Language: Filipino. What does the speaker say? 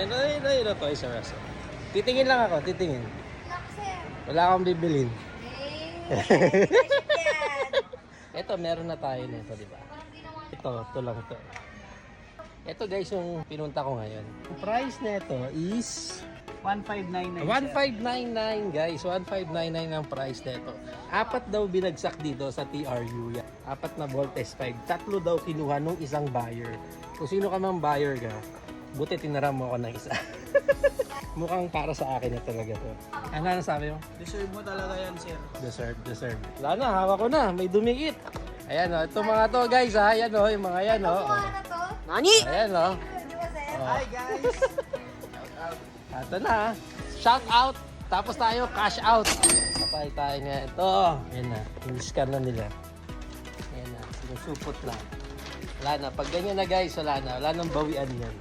Ano, Toys R Us. Titingin lang ako, titingin. Wala akong bibilin. Ito, meron na tayo nito, di ba? Ito lang to. Ito guys, yung pinunta ko ngayon. Ang price nito is 1599. 1599 guys, 1599 ang price nito. 4 daw binagsak dito sa TRU. 4 na Voltes 5. 3 daw kinuha nung isang buyer. Kung sino ka mang buyer ka, buti tinaram mo ako ng isa. Mukhang para sa akin na talaga to. Ano sabi mo? Deserve mo talaga yan, sir. Deserve. Wala na, hawak ko na. May dumikit. Ayan o, itong mga to guys ha. Ayan o, yung mga yan o. Nani? Ayan o. Hi, guys! Ito na. Shout out. Tapos tayo cash out. Patay tayo nga. Ito. Ayan na. Hindi-scan na nila. Ayan na. Sinusupot na. Wala na. Pag ganyan na guys, wala na. Wala nang bawian yan.